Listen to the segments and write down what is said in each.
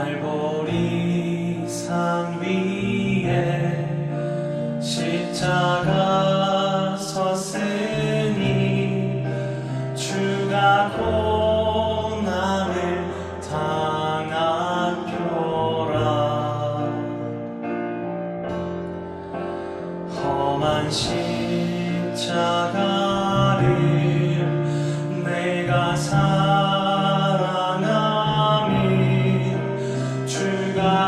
갈보리 산 위에 십자가 섰으니 주가 고난을 당한 표라. 험한 십자가를 내가 사랑함이 주가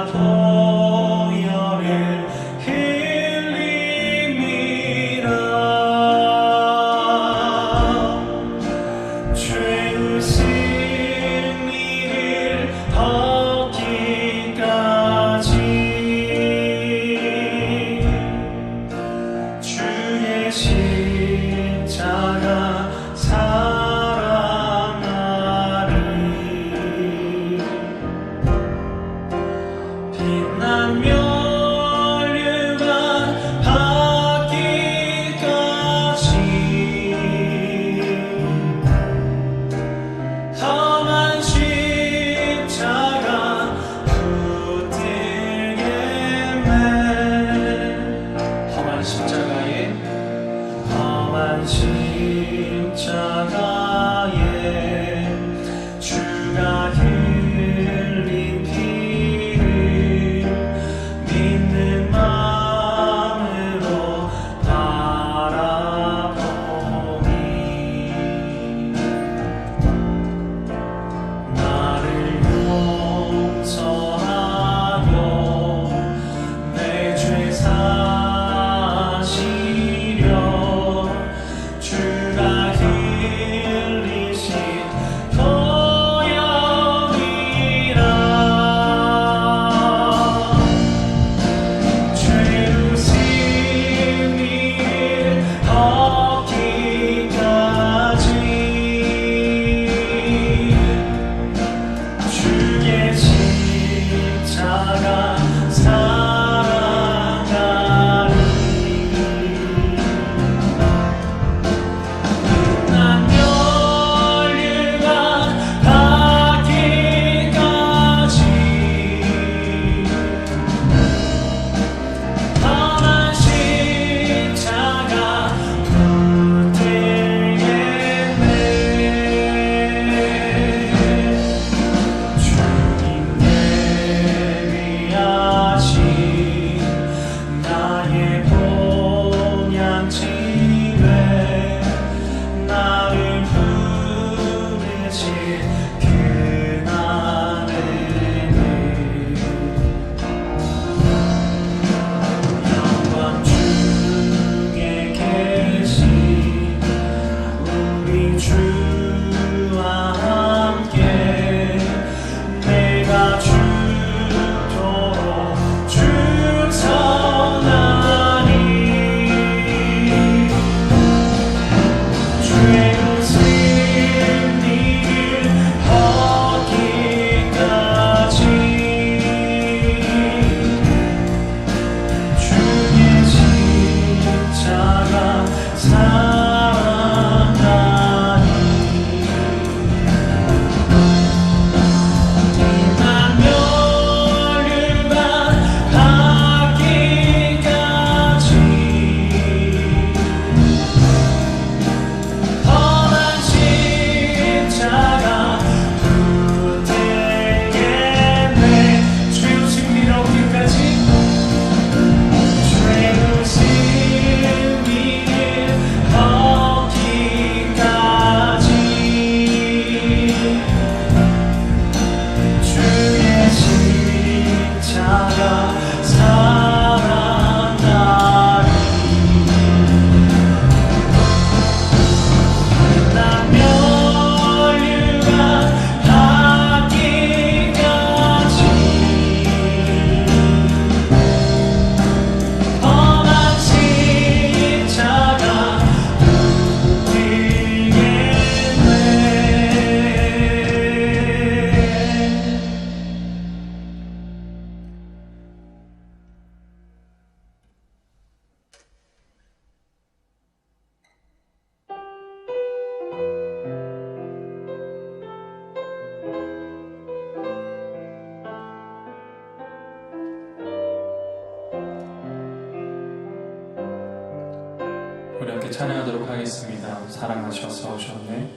찬양하도록 하겠습니다. 사랑하셔서 오셨네.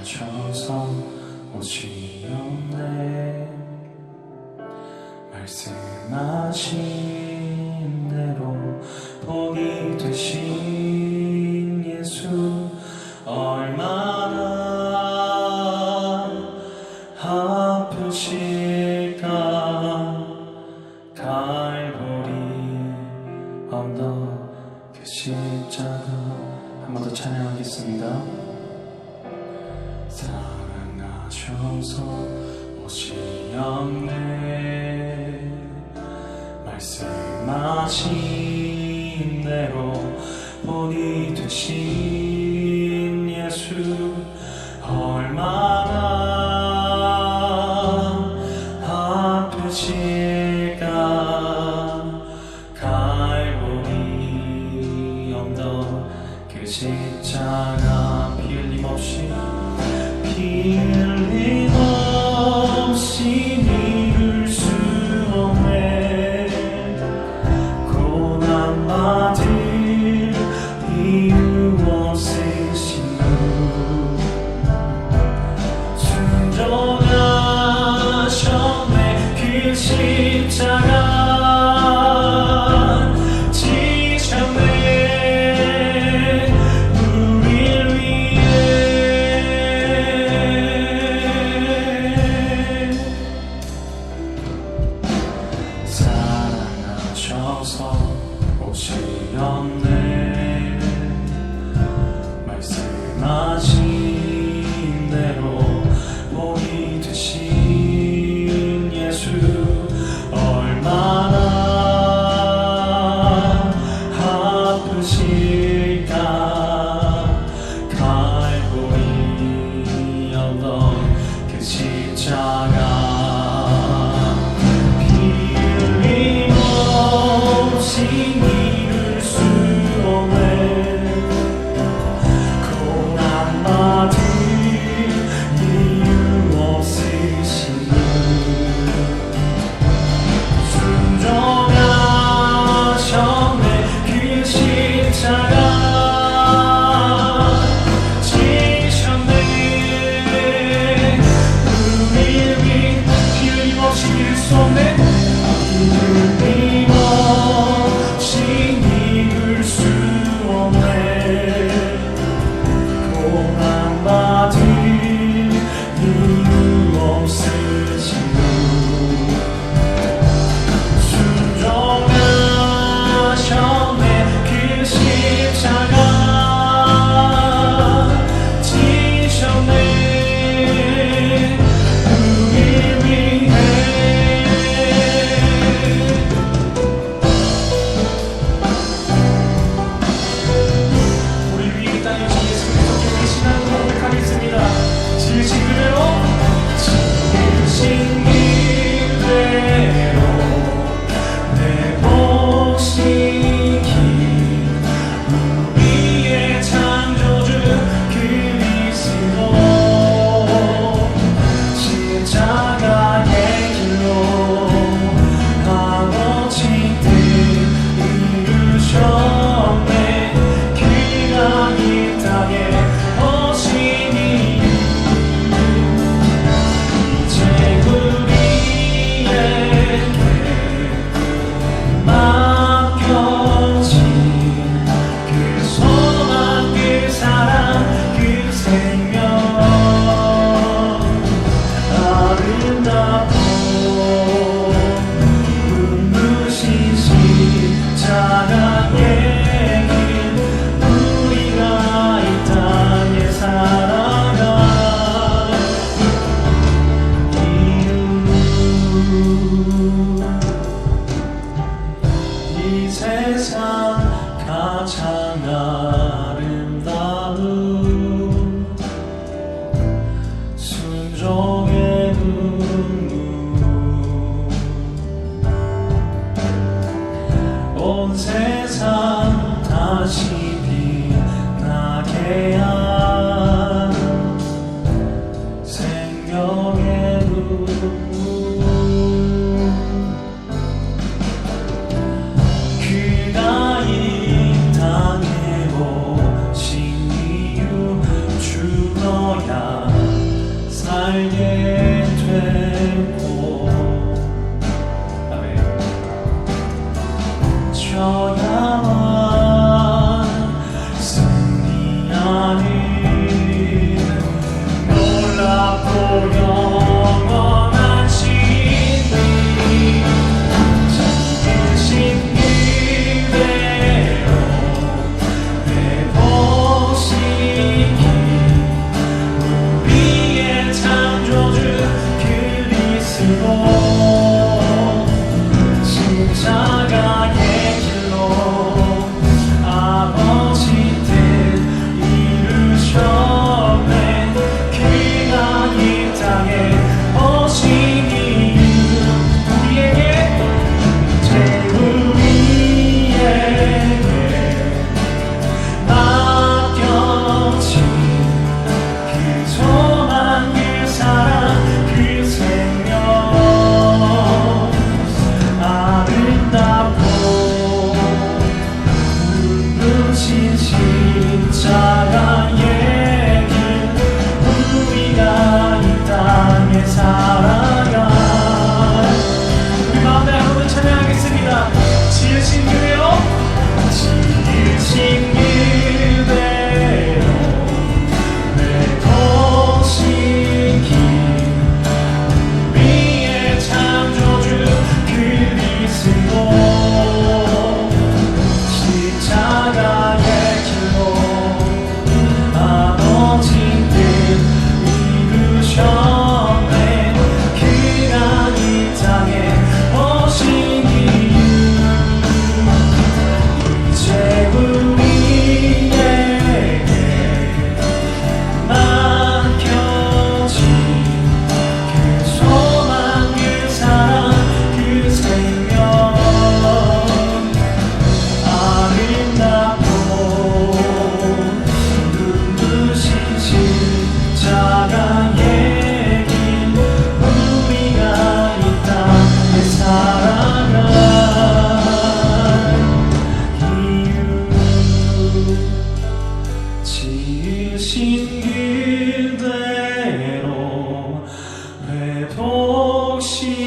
사랑하셔서 오시었네. 말씀하신 대로 복이 되신 예수, 얼마나 아프실까. 갈보리 언덕 그 십자가. 한 번 더 찬양하겠습니다. 사랑하셔서 오시었네. 말씀하신 대로 본이 되신 예수, 얼마나 아프실까. 갈보리 언덕 그 십자가. 피 흘림 없이 믿을 수 없네. 고난받을 이유 없으신 분, 순종하셨네. 그 십자가 지셨네. 우릴 위해 사랑하셔서 오시었네. 말씀하신 대로 복이 되신 예수, 얼마나 아프실까. 갈보리 언덕 그 십자가. 피 흘림 없이 믿을 수 없네. 고난받을 이유 없으신 분, 순종하셨네. 그 십자가 지셨네. 우릴 위해 피 흘림 없이 믿을 수 없네. 피 흘림 없이 믿을 수 없네. 고난받을 이유 없으신 분, 순종하셨네. 그 십자가 지셨네. 우릴 위해. 우리 위에 땅에 오신 예수 그리스도께 신앙을 고백하겠습니다. 지으신 그대로, 지으신 그대로 내 복시기. 우리의 창조주 그리스도, 십자가의 길로 아버지 뜻 이루셨네. 그가 이 땅에 오신 이유, 이제 우리에게 맡겨진 그 소망, 그 사랑, 그 생명, 아름답고 눈부신 십자가의 길, 우리가 이 땅에 살아가 이루. 이 세상 가장 아름다운 순종의 눈물, 온 세상 다시 빛나게 한 생명의 눈물. 그가 이 알게 되고 아멘. 저야만 승리하는 놀랍고 영원한 진리 지으신 그대로 회복시키 우리의 창조주 그리스도 십자가의 길로 아버지 뜻 이루셨네. 그가 이 땅에 오신 이유 우리에게 이제 우리에게 맡겨진 그 소망 그 사랑 그 생명 아름답고 눈부신 십자가의 길 우리가 이 땅에 살아가 우리 마음에 한번 찬양하겠습니다. 지으신 그대로 지으신 그대로 회복시킨 우리의 창조주 그리스도 십자가의 길로 아버지 뜻 이루셨네. 그가 이 땅에 오신 이유 이제 우리에게 맡겨진 그 소망 그 사랑 그 생명 아름답고 눈부신 십자가의 길 우리가 이 땅에 살아갈 이유 지으신 그대로 회복시킨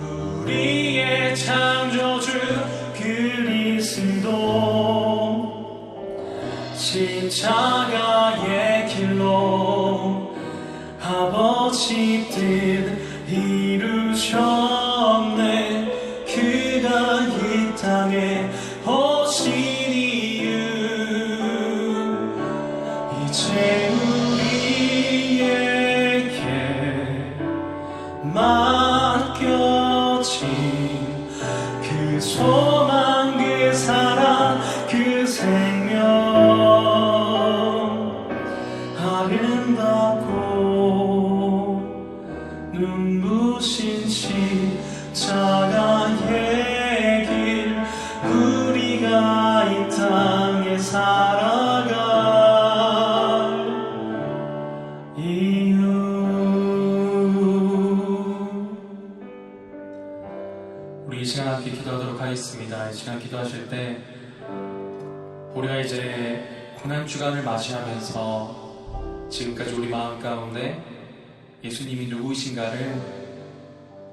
우리의 창조주 그리스도 십자가의 길로 아버지 뜻 이루셨네. 그가 이 땅에 오신 이유 이제 우리에게 맡겨진 그 소망 그 사랑 그 생명 아름답고 눈부신 십자가의 길 우리가 이 땅에 살아갈 이유 우리 이 시간 함께 기도하도록 하겠습니다. 이 시간 기도하실 때 우리가 이제 고난주간을 맞이하면서 지금까지 우리 마음 가운데 예수님이 누구이신가를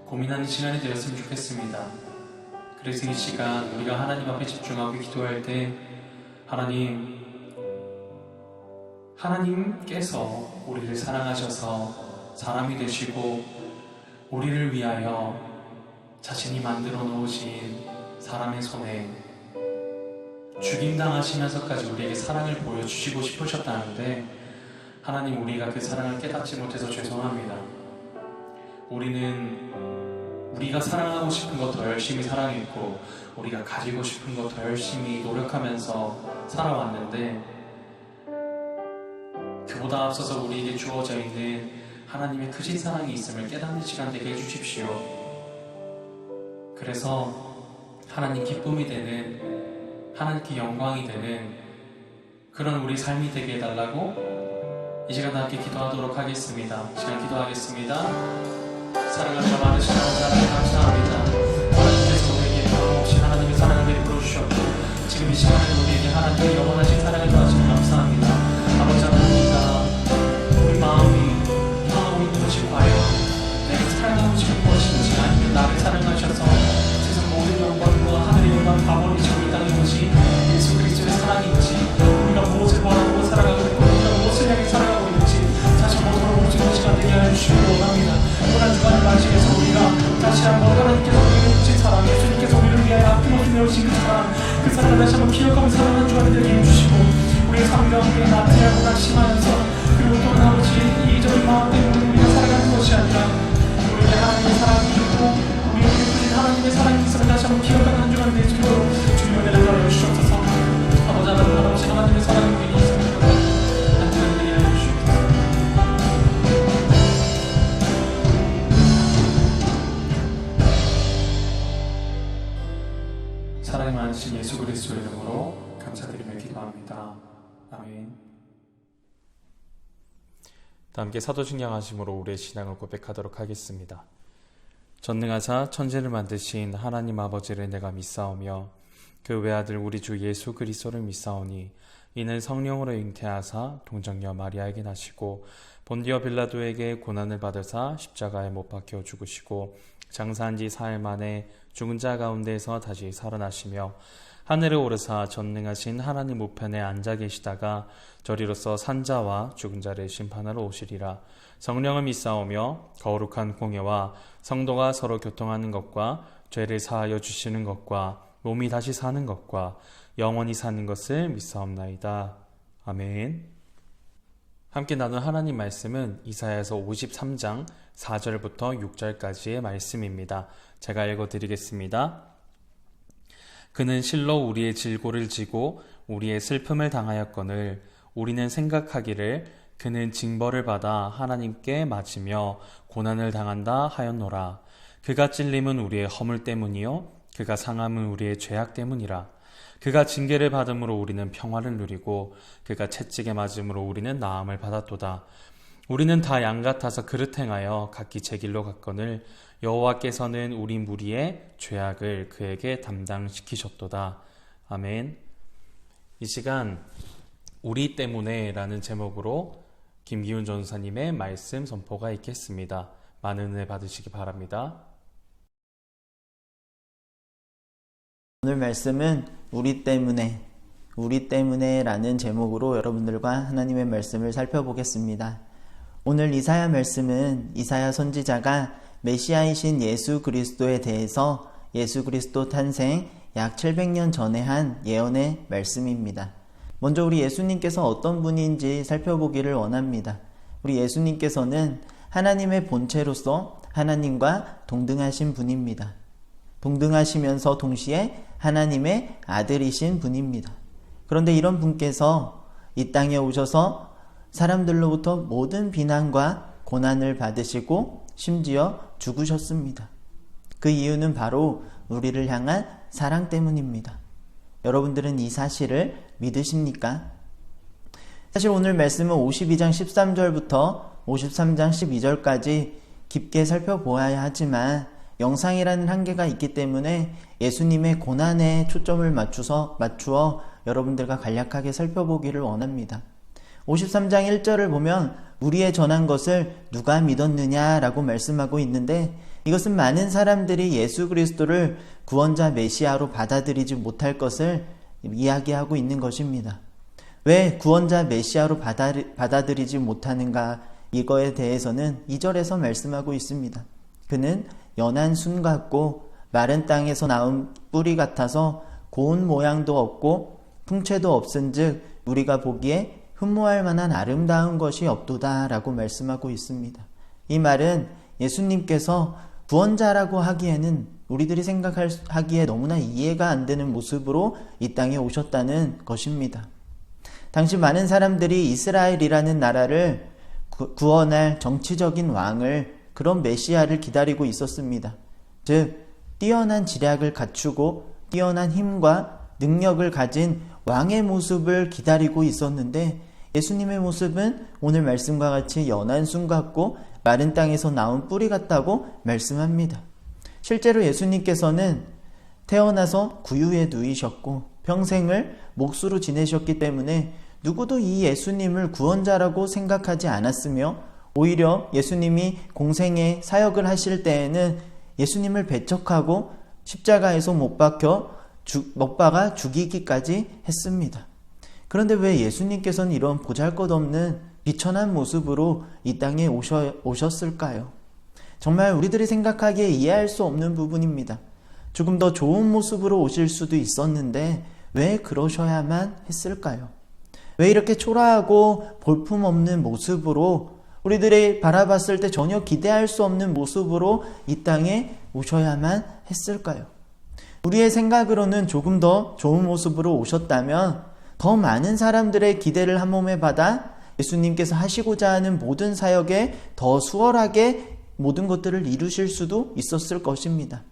고민하는 시간이 되었으면 좋겠습니다. 그래서 이 시간 우리가 하나님 앞에 집중하고 기도할 때 하나님께서 우리를 사랑하셔서 사람이 되시고 우리를 위하여 자신이 만들어 놓으신 사람의 손에 죽임당하시면서까지 우리에게 사랑을 보여주시고 싶으셨다는데 하나님 우리가 그 사랑을 깨닫지 못해서 죄송합니다. 우리가 사랑하고 싶은 것 더 열심히 사랑했고 우리가 가지고 싶은 것 더 열심히 노력하면서 살아왔는데 그보다 앞서서 우리에게 주어져 있는 하나님의 크신 사랑이 있음을 깨닫는 시간 되게 해주십시오. 그래서 하나님 기쁨이 되는 하나님께 영광이 되는 그런 우리 삶이 되게 해달라고 이 시간 함께 기도하도록 하겠습니다. 이 시간 기도하겠습니다. 사랑하며 많으신 하나님 감사합니다. 하나님께서 우리에게 변함없이 하나님의 사랑을 베풀어 주셨고 지금 이 시간에 우리에게 하나님의 영원하신 사랑을 더하시니 감사합니다. 아버지 하나님과 우리 마음 아멘. 함께 사도신경 하심으로 우리의 신앙을 고백하도록 하겠습니다. 전능하사 천지를 만드신 하나님 아버지를 내가 믿사오며 그 외아들 우리 주 예수 그리스도를 믿사오니 이는 성령으로 잉태하사 동정녀 마리아에게 나시고 본디오 빌라도에게 고난을 받으사 십자가에 못 박혀 죽으시고 장사한 지 4일 만에 죽은 자 가운데에서 다시 살아나시며 하늘에 오르사 전능하신 하나님 우편에 앉아 계시다가 저리로서 산자와 죽은 자를 심판하러 오시리라. 성령을 믿사오며 거룩한 공예와 성도가 서로 교통하는 것과 죄를 사하여 주시는 것과 몸이 다시 사는 것과 영원히 사는 것을 믿사옵나이다. 아멘. 함께 나눈 하나님 말씀은 이사야서 53장 4절부터 6절까지의 말씀입니다. 제가 읽어드리겠습니다. 그는 실로 우리의 질고를 지고 우리의 슬픔을 당하였거늘 우리는 생각하기를 그는 징벌을 받아 하나님께 맞으며 고난을 당한다 하였노라. 그가 찔림은 우리의 허물 때문이요 그가 상함은 우리의 죄악 때문이라. 그가 징계를 받음으로 우리는 평화를 누리고 그가 채찍에 맞음으로 우리는 나음을 받았도다. 우리는 다 양 같아서 그릇 행하여 각기 제 길로 갔거늘 여호와께서는 우리 무리의 죄악을 그에게 담당시키셨도다. 아멘. 이 시간 우리 때문에 라는 제목으로 김기훈 전사님의 말씀 선포가 있겠습니다. 많은 은혜 받으시기 바랍니다. 오늘 말씀은 우리 때문에 라는 제목으로 여러분들과 하나님의 말씀을 살펴보겠습니다. 오늘 이사야 말씀은 이사야 선지자가 메시아이신 예수 그리스도에 대해서 예수 그리스도 탄생 약 700년 전에 한 예언의 말씀입니다. 먼저 우리 예수님께서 어떤 분인지 살펴보기를 원합니다. 우리 예수님께서는 하나님의 본체로서 하나님과 동등하신 분입니다. 동등하시면서 동시에 하나님의 아들이신 분입니다. 그런데 이런 분께서 이 땅에 오셔서 사람들로부터 모든 비난과 고난을 받으시고 심지어 죽으셨습니다. 그 이유는 바로 우리를 향한 사랑 때문입니다. 여러분들은 이 사실을 믿으십니까? 사실 오늘 말씀은 52장 13절부터 53장 12절까지 깊게 살펴보아야 하지만 영상이라는 한계가 있기 때문에 예수님의 고난에 초점을 맞추어 여러분들과 간략하게 살펴보기를 원합니다. 53장 1절을 보면 우리의 전한 것을 누가 믿었느냐라고 말씀하고 있는데 이것은 많은 사람들이 예수 그리스도를 구원자 메시아로 받아들이지 못할 것을 이야기하고 있는 것입니다. 왜 구원자 메시아로 받아들이지 못하는가? 이거에 대해서는 2절에서 말씀하고 있습니다. 그는 연한 순 같고 마른 땅에서 나온 뿌리 같아서 고운 모양도 없고 풍채도 없은즉 우리가 보기에 흠모할 만한 아름다운 것이 없도다 라고 말씀하고 있습니다. 이 말은 예수님께서 구원자라고 하기에는 우리들이 생각하기에 너무나 이해가 안 되는 모습으로 이 땅에 오셨다는 것입니다. 당시 많은 사람들이 이스라엘이라는 나라를 구원할 정치적인 왕을, 그런 메시아를 기다리고 있었습니다. 즉 뛰어난 지략을 갖추고 뛰어난 힘과 능력을 가진 왕의 모습을 기다리고 있었는데 예수님의 모습은 오늘 말씀과 같이 연한 순 같고 마른 땅에서 나온 뿌리 같다고 말씀합니다. 실제로 예수님께서는 태어나서 구유에 누이셨고 평생을 목수로 지내셨기 때문에 누구도 이 예수님을 구원자라고 생각하지 않았으며 오히려 예수님이 공생의 사역을 하실 때에는 예수님을 배척하고 십자가에서 못 박아 죽이기까지 했습니다. 그런데 왜 예수님께서는 이런 보잘것없는 비천한 모습으로 이 땅에 오셨을까요? 정말 우리들이 생각하기에 이해할 수 없는 부분입니다. 조금 더 좋은 모습으로 오실 수도 있었는데 왜 그러셔야만 했을까요? 왜 이렇게 초라하고 볼품없는 모습으로 우리들이 바라봤을 때 전혀 기대할 수 없는 모습으로 이 땅에 오셔야만 했을까요? 우리의 생각으로는 조금 더 좋은 모습으로 오셨다면 더 많은 사람들의 기대를 한 몸에 받아 예수님께서 하시고자 하는 모든 사역에 더 수월하게 모든 것들을 이루실 수도 있었을 것입니다.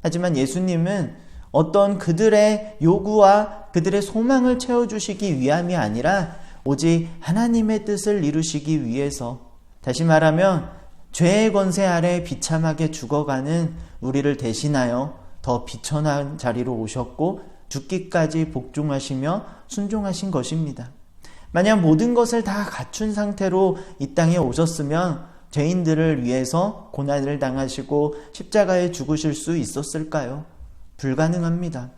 하지만 예수님은 어떤 그들의 요구와 그들의 소망을 채워주시기 위함이 아니라 오직 하나님의 뜻을 이루시기 위해서, 다시 말하면 죄의 권세 아래 비참하게 죽어가는 우리를 대신하여 더 비천한 자리로 오셨고 죽기까지 복종하시며 순종하신 것입니다. 만약 모든 것을 다 갖춘 상태로 이 땅에 오셨으면 죄인들을 위해서 고난을 당하시고 십자가에 죽으실 수 있었을까요? 불가능합니다.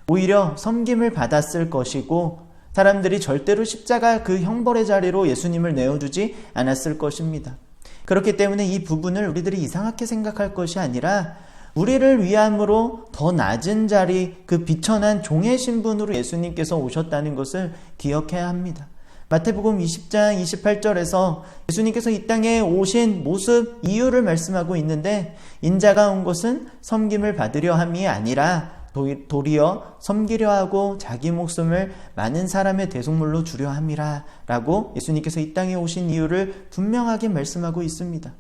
오히려 섬김을 받았을 것이고 사람들이 절대로 십자가 그 형벌의 자리로 예수님을 내어주지 않았을 것입니다. 그렇기 때문에 이 부분을 우리들이 이상하게 생각할 것이 아니라 우리를 위함으로 더 낮은 자리, 그 비천한 종의 신분으로 예수님께서 오셨다는 것을 기억해야 합니다. 마태복음 20장 28절에서 예수님께서 이 땅에 오신 모습, 이유를 말씀하고 있는데, 인자가 온 것은 섬김을 받으려 함이 아니라 도리어 섬기려 하고 자기 목숨을 많은 사람의 대속물로 주려 함이라 라고 예수님께서 이 땅에 오신 이유를 분명하게 말씀하고 있습니다.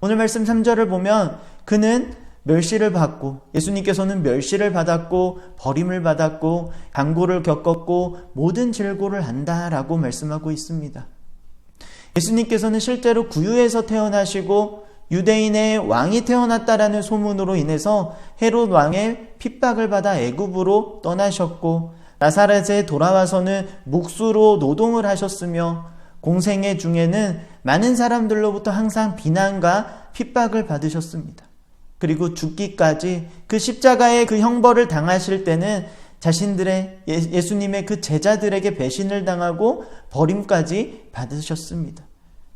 오늘 말씀 3절을 보면 그는 멸시를 받고, 예수님께서는 멸시를 받았고 버림을 받았고 강고를 겪었고 모든 질고를 한다라고 말씀하고 있습니다. 예수님께서는 실제로 구유에서 태어나시고 유대인의 왕이 태어났다라는 소문으로 인해서 헤롯 왕의 핍박을 받아 애굽으로 떠나셨고, 나사렛에 돌아와서는 묵수로 노동을 하셨으며 공생애 중에는 많은 사람들로부터 항상 비난과 핍박을 받으셨습니다. 그리고 죽기까지 그 십자가의 그 형벌을 당하실 때는 자신들의 예수님의 그 제자들에게 배신을 당하고 버림까지 받으셨습니다.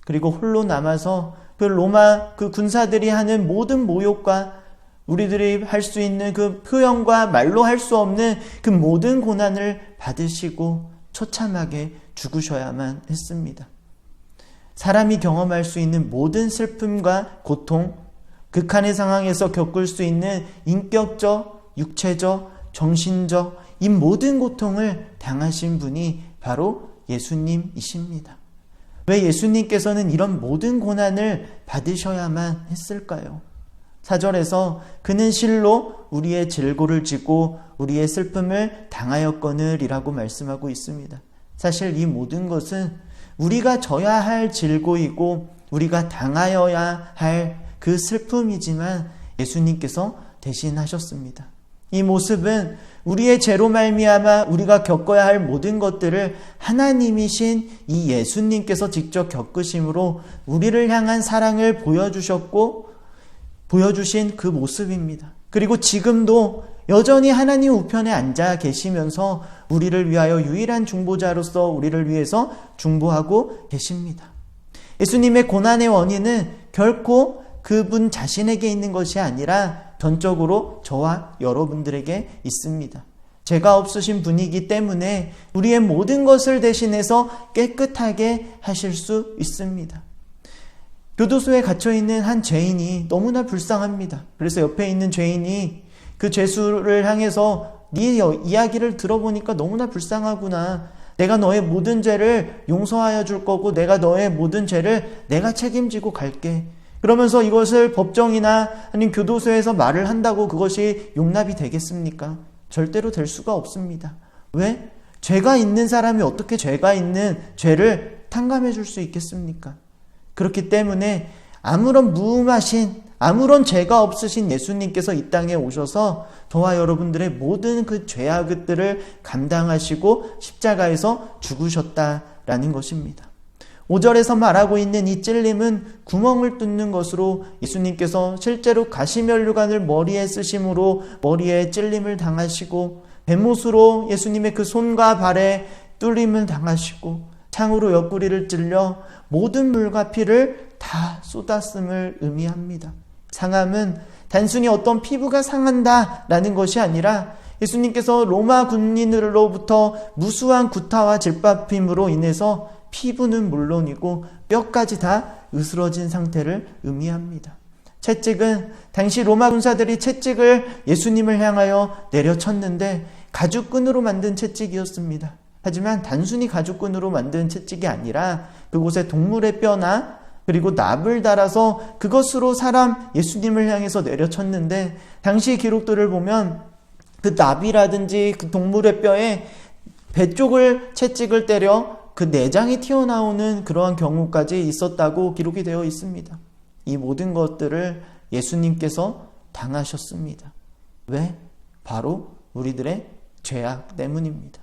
그리고 홀로 남아서 그 로마 그 군사들이 하는 모든 모욕과 우리들이 할 수 있는 그 표현과 말로 할 수 없는 그 모든 고난을 받으시고 처참하게 죽으셔야만 했습니다. 사람이 경험할 수 있는 모든 슬픔과 고통, 극한의 상황에서 겪을 수 있는 인격적, 육체적, 정신적 이 모든 고통을 당하신 분이 바로 예수님이십니다. 왜 예수님께서는 이런 모든 고난을 받으셔야만 했을까요? 4절에서 그는 실로 우리의 질고를 지고 우리의 슬픔을 당하였거늘이라고 말씀하고 있습니다. 사실 이 모든 것은 우리가 져야 할 질고이고 우리가 당하여야 할 그 슬픔이지만 예수님께서 대신하셨습니다. 이 모습은 우리의 죄로 말미암아 우리가 겪어야 할 모든 것들을 하나님이신 이 예수님께서 직접 겪으심으로 우리를 향한 사랑을 보여주신 그 모습입니다. 그리고 지금도 여전히 하나님 우편에 앉아 계시면서 우리를 위하여 유일한 중보자로서 우리를 위해서 중보하고 계십니다. 예수님의 고난의 원인은 결코 그분 자신에게 있는 것이 아니라 전적으로 저와 여러분들에게 있습니다. 죄가 없으신 분이기 때문에 우리의 모든 것을 대신해서 깨끗하게 하실 수 있습니다. 교도소에 갇혀있는 한 죄인이 너무나 불쌍합니다. 그래서 옆에 있는 죄인이 그 죄수를 향해서 네 이야기를 들어보니까 너무나 불쌍하구나. 내가 너의 모든 죄를 용서하여 줄 거고 내가 너의 모든 죄를 내가 책임지고 갈게. 그러면서 이것을 법정이나 아니면 교도소에서 말을 한다고 그것이 용납이 되겠습니까? 절대로 될 수가 없습니다. 왜? 죄가 있는 사람이 어떻게 죄가 있는 죄를 탕감해 줄 수 있겠습니까? 그렇기 때문에 아무런 무음하신, 아무런 죄가 없으신 예수님께서 이 땅에 오셔서 저와 여러분들의 모든 그 죄악들을 감당하시고 십자가에서 죽으셨다라는 것입니다. 5절에서 말하고 있는 이 찔림은 구멍을 뚫는 것으로 예수님께서 실제로 가시면류관을 머리에 쓰심으로 머리에 찔림을 당하시고 뱀못으로 예수님의 그 손과 발에 뚫림을 당하시고 창으로 옆구리를 찔려 모든 물과 피를 다 쏟았음을 의미합니다. 상함은 단순히 어떤 피부가 상한다라는 것이 아니라 예수님께서 로마 군인으로부터 무수한 구타와 질밟힘으로 인해서 피부는 물론이고 뼈까지 다 으스러진 상태를 의미합니다. 채찍은 당시 로마 군사들이 채찍을 예수님을 향하여 내려쳤는데 가죽끈으로 만든 채찍이었습니다. 하지만 단순히 가죽끈으로 만든 채찍이 아니라 그곳에 동물의 뼈나 그리고 납을 달아서 그것으로 사람 예수님을 향해서 내려쳤는데 당시 기록들을 보면 그 납이라든지 그 동물의 뼈에 배 쪽을 채찍을 때려 그 내장이 튀어나오는 그러한 경우까지 있었다고 기록이 되어 있습니다. 이 모든 것들을 예수님께서 당하셨습니다. 왜? 바로 우리들의 죄악 때문입니다.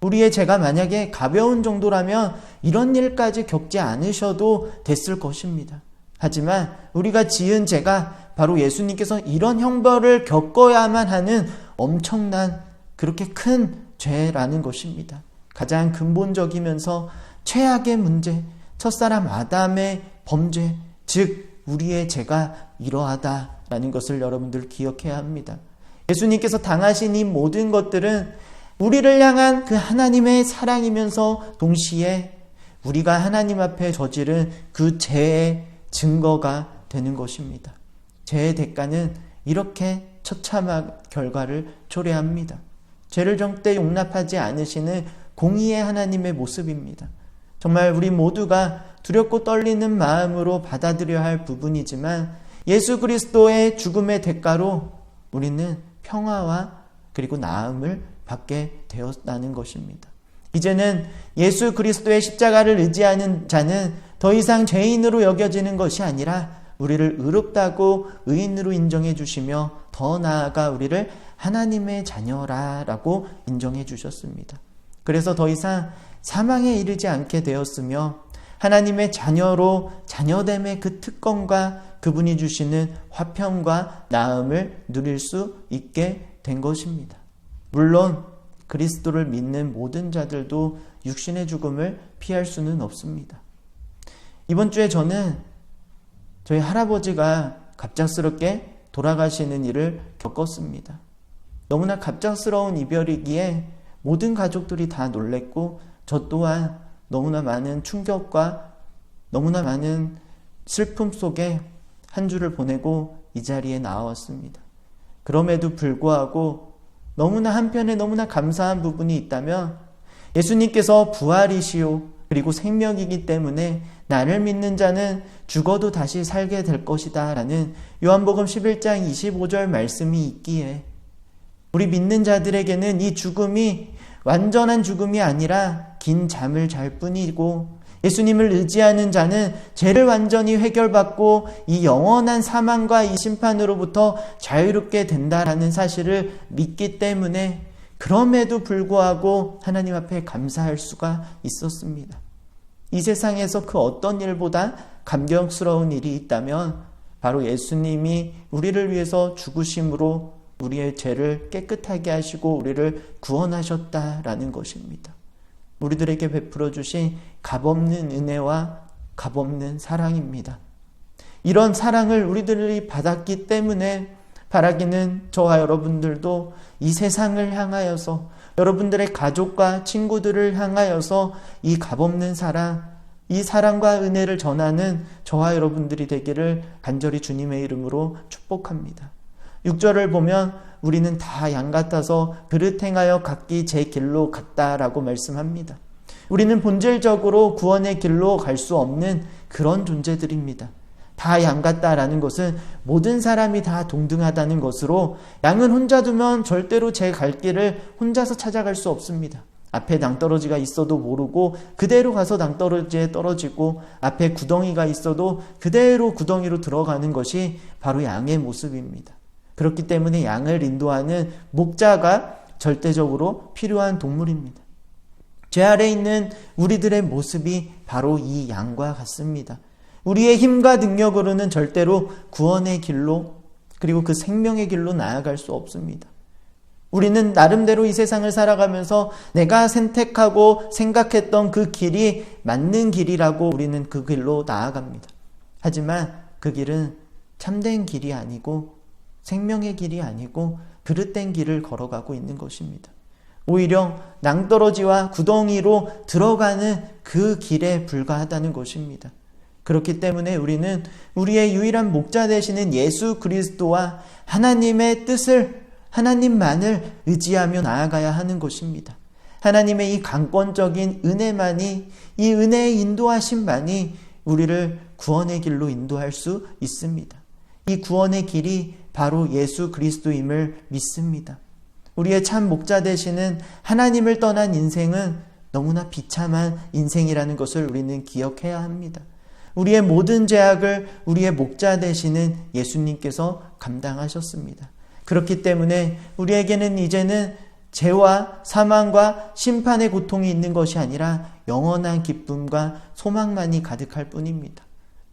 우리의 죄가 만약에 가벼운 정도라면 이런 일까지 겪지 않으셔도 됐을 것입니다. 하지만 우리가 지은 죄가 바로 예수님께서 이런 형벌을 겪어야만 하는 엄청난 그렇게 큰 죄라는 것입니다. 가장 근본적이면서 최악의 문제, 첫사람 아담의 범죄, 즉 우리의 죄가 이러하다라는 것을 여러분들 기억해야 합니다. 예수님께서 당하신 이 모든 것들은 우리를 향한 그 하나님의 사랑이면서 동시에 우리가 하나님 앞에 저지른 그 죄의 증거가 되는 것입니다. 죄의 대가는 이렇게 처참한 결과를 초래합니다. 죄를 절대 용납하지 않으시는 공의의 하나님의 모습입니다. 정말 우리 모두가 두렵고 떨리는 마음으로 받아들여야 할 부분이지만 예수 그리스도의 죽음의 대가로 우리는 평화와 그리고 나음을 받게 되었다는 것입니다. 이제는 예수 그리스도의 십자가를 의지하는 자는 더 이상 죄인으로 여겨지는 것이 아니라 우리를 의롭다고 의인으로 인정해 주시며 더 나아가 우리를 하나님의 자녀라라고 인정해 주셨습니다. 그래서 더 이상 사망에 이르지 않게 되었으며 하나님의 자녀로 자녀됨의 그 특권과 그분이 주시는 화평과 나음을 누릴 수 있게 된 것입니다. 물론 그리스도를 믿는 모든 자들도 육신의 죽음을 피할 수는 없습니다. 이번 주에 저는 저희 할아버지가 갑작스럽게 돌아가시는 일을 겪었습니다. 너무나 갑작스러운 이별이기에 모든 가족들이 다 놀랬고 저 또한 너무나 많은 충격과 너무나 많은 슬픔 속에 한 주를 보내고 이 자리에 나왔습니다. 그럼에도 불구하고 너무나 한편에 너무나 감사한 부분이 있다면 예수님께서 부활이시오 그리고 생명이기 때문에 나를 믿는 자는 죽어도 다시 살게 될 것이다 라는 요한복음 11장 25절 말씀이 있기에 우리 믿는 자들에게는 이 죽음이 완전한 죽음이 아니라 긴 잠을 잘 뿐이고 예수님을 의지하는 자는 죄를 완전히 해결받고 이 영원한 사망과 이 심판으로부터 자유롭게 된다라는 사실을 믿기 때문에 그럼에도 불구하고 하나님 앞에 감사할 수가 있었습니다. 이 세상에서 그 어떤 일보다 감격스러운 일이 있다면 바로 예수님이 우리를 위해서 죽으심으로 우리의 죄를 깨끗하게 하시고 우리를 구원하셨다라는 것입니다. 우리들에게 베풀어 주신 값없는 은혜와 값없는 사랑입니다. 이런 사랑을 우리들이 받았기 때문에 바라기는 저와 여러분들도 이 세상을 향하여서 여러분들의 가족과 친구들을 향하여서 이 값없는 사랑, 이 사랑과 은혜를 전하는 저와 여러분들이 되기를 간절히 주님의 이름으로 축복합니다. 6절을 보면 우리는 다 양 같아서 그릇 행하여 각기 제 길로 갔다라고 말씀합니다. 우리는 본질적으로 구원의 길로 갈 수 없는 그런 존재들입니다. 다 양 같다라는 것은 모든 사람이 다 동등하다는 것으로 양은 혼자 두면 절대로 제 갈 길을 혼자서 찾아갈 수 없습니다. 앞에 낭떠러지가 있어도 모르고 그대로 가서 낭떠러지에 떨어지고 앞에 구덩이가 있어도 그대로 구덩이로 들어가는 것이 바로 양의 모습입니다. 그렇기 때문에 양을 인도하는 목자가 절대적으로 필요한 동물입니다. 죄 아래 있는 우리들의 모습이 바로 이 양과 같습니다. 우리의 힘과 능력으로는 절대로 구원의 길로 그리고 그 생명의 길로 나아갈 수 없습니다. 우리는 나름대로 이 세상을 살아가면서 내가 선택하고 생각했던 그 길이 맞는 길이라고 우리는 그 길로 나아갑니다. 하지만 그 길은 참된 길이 아니고 생명의 길이 아니고 그릇된 길을 걸어가고 있는 것입니다. 오히려 낭떠러지와 구덩이로 들어가는 그 길에 불과하다는 것입니다. 그렇기 때문에 우리는 우리의 유일한 목자 되시는 예수 그리스도와 하나님의 뜻을 하나님만을 의지하며 나아가야 하는 것입니다. 하나님의 이 강권적인 은혜만이 이 은혜의 인도하심만이 우리를 구원의 길로 인도할 수 있습니다. 이 구원의 길이 바로 예수 그리스도임을 믿습니다. 우리의 참 목자 되시는 하나님을 떠난 인생은 너무나 비참한 인생이라는 것을 우리는 기억해야 합니다. 우리의 모든 죄악을 우리의 목자 되시는 예수님께서 감당하셨습니다. 그렇기 때문에 우리에게는 이제는 죄와 사망과 심판의 고통이 있는 것이 아니라 영원한 기쁨과 소망만이 가득할 뿐입니다.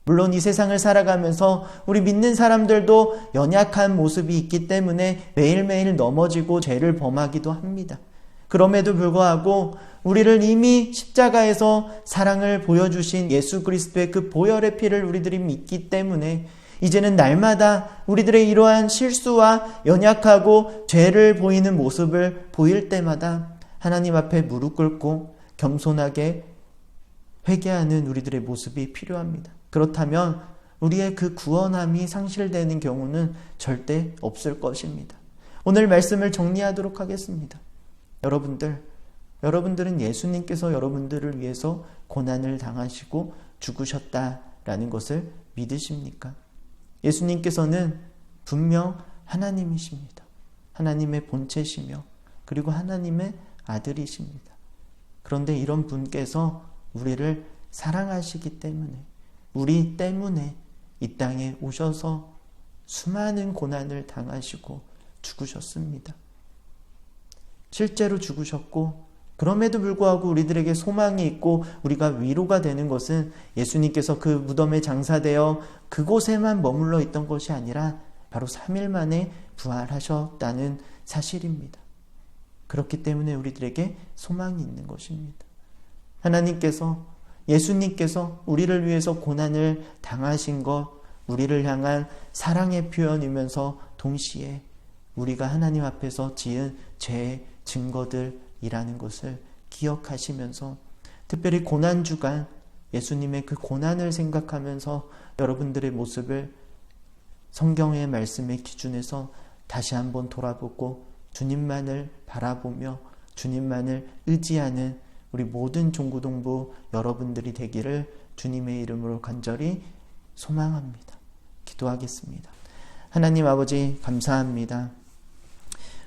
물론 이 세상을 살아가면서 우리 믿는 사람들도 연약한 모습이 있기 때문에 매일매일 넘어지고 죄를 범하기도 합니다. 그럼에도 불구하고 우리를 이미 십자가에서 사랑을 보여주신 예수 그리스도의 그 보혈의 피를 우리들이 믿기 때문에 이제는 날마다 우리들의 이러한 실수와 연약하고 죄를 보이는 모습을 보일 때마다 하나님 앞에 무릎 꿇고 겸손하게 회개하는 우리들의 모습이 필요합니다. 그렇다면 우리의 그 구원함이 상실되는 경우는 절대 없을 것입니다. 오늘 말씀을 정리하도록 하겠습니다. 여러분들은 예수님께서 여러분들을 위해서 고난을 당하시고 죽으셨다라는 것을 믿으십니까? 예수님께서는 분명 하나님이십니다. 하나님의 본체시며 그리고 하나님의 아들이십니다. 그런데 이런 분께서 우리를 사랑하시기 때문에 우리 때문에 이 땅에 오셔서 수많은 고난을 당하시고 죽으셨습니다. 실제로 죽으셨고 그럼에도 불구하고 우리들에게 소망이 있고 우리가 위로가 되는 것은 예수님께서 그 무덤에 장사되어 그곳에만 머물러 있던 것이 아니라 바로 3일 만에 부활하셨다는 사실입니다. 그렇기 때문에 우리들에게 소망이 있는 것입니다. 하나님께서 예수님께서 우리를 위해서 고난을 당하신 것 우리를 향한 사랑의 표현이면서 동시에 우리가 하나님 앞에서 지은 죄의 증거들이라는 것을 기억하시면서 특별히 고난주간 예수님의 그 고난을 생각하면서 여러분들의 모습을 성경의 말씀의 기준에서 다시 한번 돌아보고 주님만을 바라보며 주님만을 의지하는 우리 모든 종구동부 여러분들이 되기를 주님의 이름으로 간절히 소망합니다. 기도하겠습니다. 하나님 아버지 감사합니다.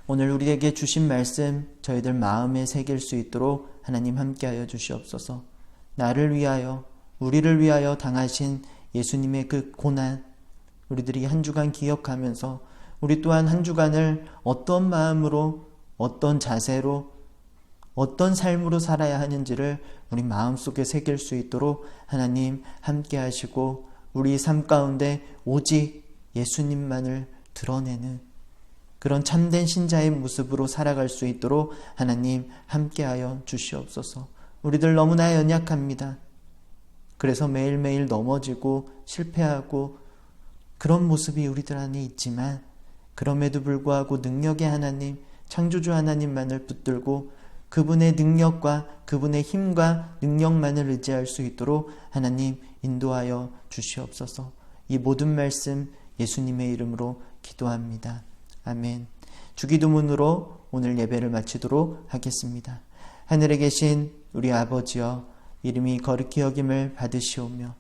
오늘 우리에게 주신 말씀 저희들 마음에 새길 수 있도록 하나님 함께하여 주시옵소서. 나를 위하여 우리를 위하여 당하신 예수님의 그 고난 우리들이 한 주간 기억하면서 우리 또한 한 주간을 어떤 마음으로 어떤 자세로 어떤 삶으로 살아야 하는지를 우리 마음속에 새길 수 있도록 하나님 함께 하시고 우리 삶 가운데 오직 예수님만을 드러내는 그런 참된 신자의 모습으로 살아갈 수 있도록 하나님 함께하여 주시옵소서. 우리들 너무나 연약합니다. 그래서 매일매일 넘어지고 실패하고 그런 모습이 우리들 안에 있지만 그럼에도 불구하고 능력의 하나님, 창조주 하나님만을 붙들고 그분의 능력과 그분의 힘과 능력만을 의지할 수 있도록 하나님 인도하여 주시옵소서. 이 모든 말씀 예수님의 이름으로 기도합니다. 아멘. 주기도문으로 오늘 예배를 마치도록 하겠습니다. 하늘에 계신 우리 아버지여 이름이 거룩히 여김을 받으시오며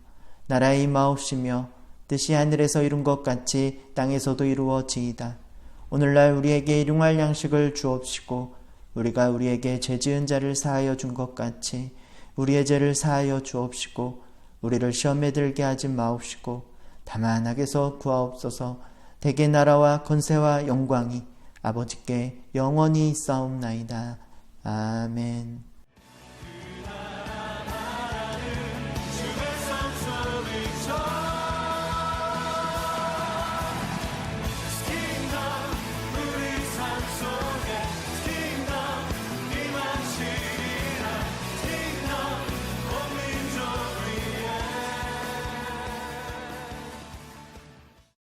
나라의 임하옵시며 뜻이 하늘에서 이룬 것 같이 땅에서도 이루어지이다. 오늘날 우리에게 일용할 양식을 주옵시고 우리가 우리에게 죄 지은 자를 사하여 준 것 같이 우리의 죄를 사하여 주옵시고 우리를 시험에 들게 하지 마옵시고 다만 악에서 구하옵소서. 대개 나라와 권세와 영광이 아버지께 영원히 있사옵나이다. 아멘.